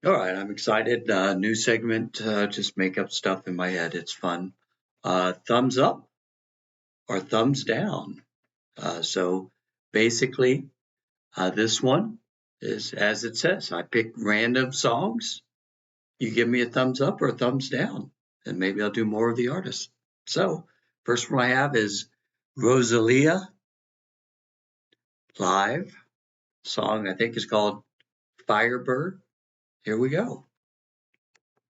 All right, I'm excited. New segment, just make up stuff in my head. It's fun. Thumbs up or thumbs down. So basically, this one is as it says. I pick random songs. You give me a thumbs up or a thumbs down, and maybe I'll do more of the artist. So first one I have is Roselia live. Song I think is called Firebird. Here we go.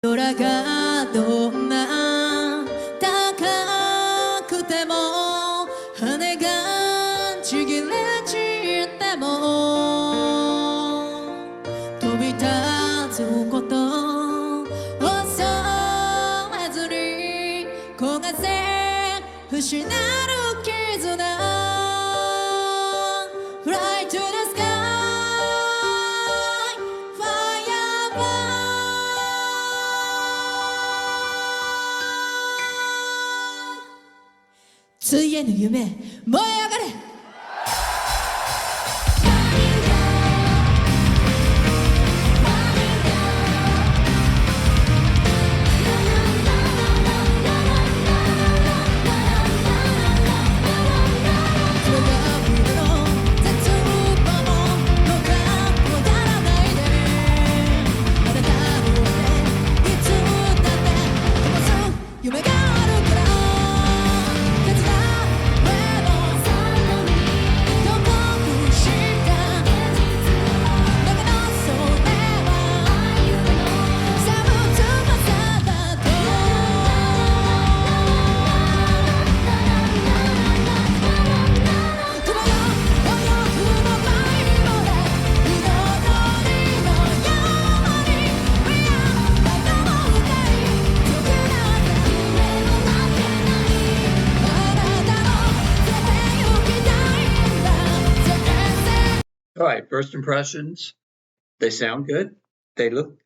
空がどんな高くても羽がちぎれ散っても飛び立つこと恐れずに焦がせ失る絆 Fly to the sky Firebird ついえぬ夢燃え上がれ All right, first impressions. They sound good. They look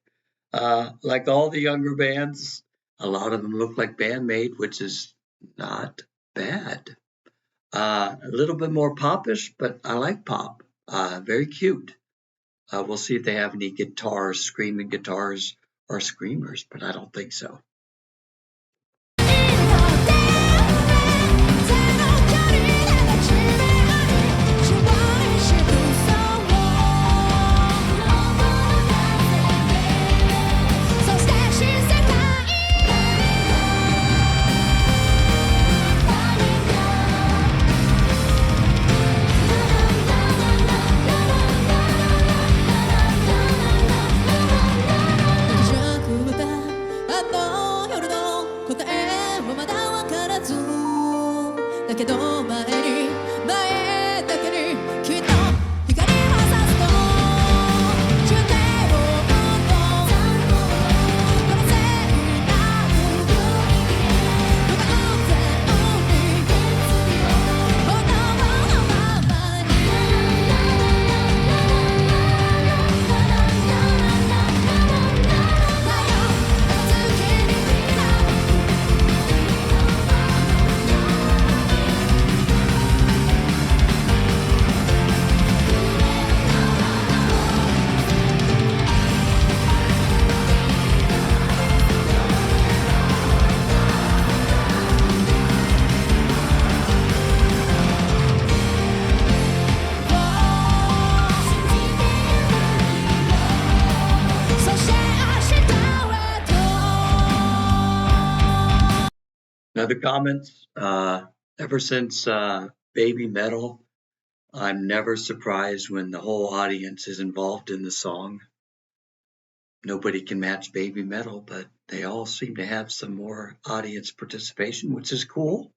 like all the younger bands. A lot of them look like Bandmate, which is not bad. A little bit more popish, but I like pop. Very cute. We'll see if they have any guitars, screaming guitars or screamers, but I don't think so. Other comments, ever since Baby Metal, I'm never surprised when the whole audience is involved in the song. Nobody can match Baby Metal, but they all seem to have some more audience participation, which is cool.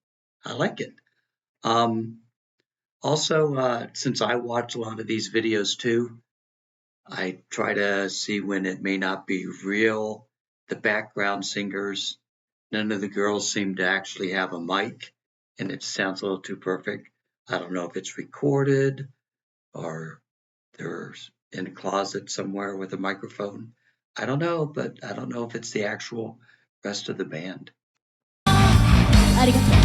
I like it. Also, since I watch a lot of these videos too, I try to see when it may not be real. The background singers, none of the girls seem to actually have a mic, and it sounds a little too perfect. I don't know if it's recorded or they're in a closet somewhere with a microphone. I don't know, but I don't know if it's the actual rest of the band. ありがとう 「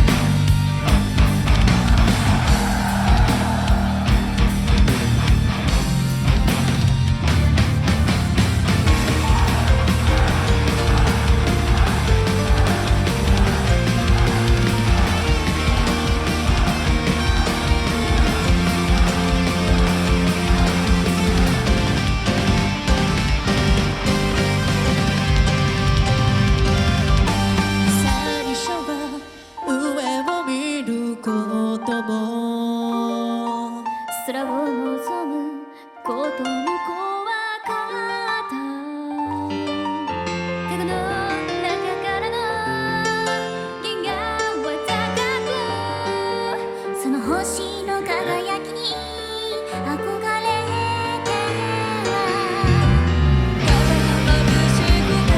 と向こうは肩手の中からの銀河は高くその星の輝きに憧れてはただ眩しくて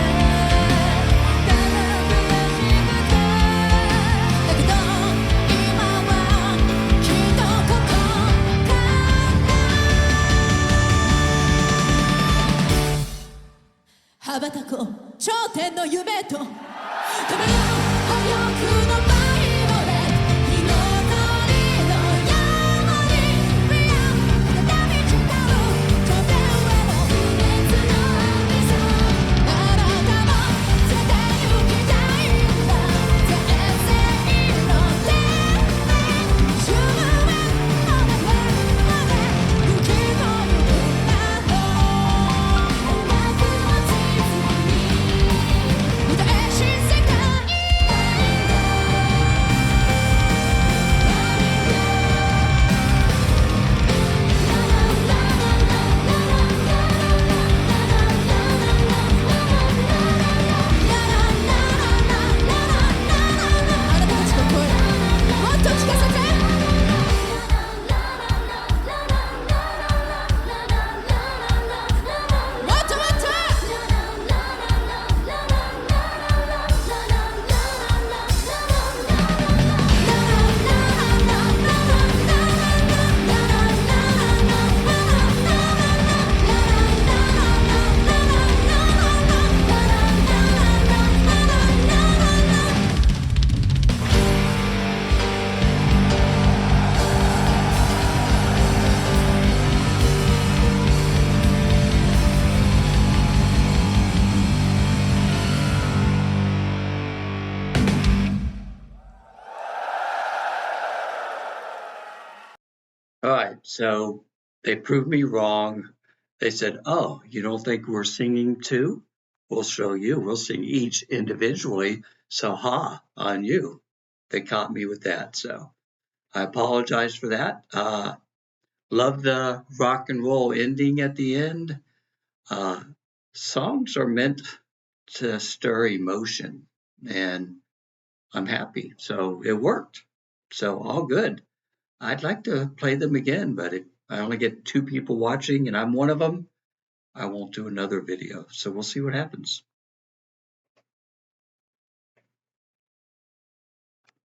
ただ悔しくてだけど今はきっとここから羽ばたこう頂点の夢と飛べよう破翼のバイオレット火の鳥の山にビアン再び誓う頂点への不滅の溝あなたも連れて行きたいんだ前世の天命終焉の中まで吹き込むなと音楽を続に歌えし世界あなたたちの声もっと聞かせてもっともっとAll right, so they proved me wrong. They said, "Oh, you don't think we're singing too? We'll show you. We'll sing each individually. So, on you." They caught me with that, so I apologize for that. Love the rock and roll ending at the end. Songs are meant to stir emotion, and I'm happy. So it worked. So all good. I'd like to play them again, but if I only get 2 people watching and I'm one of them, I won't do another video. So we'll see what happens.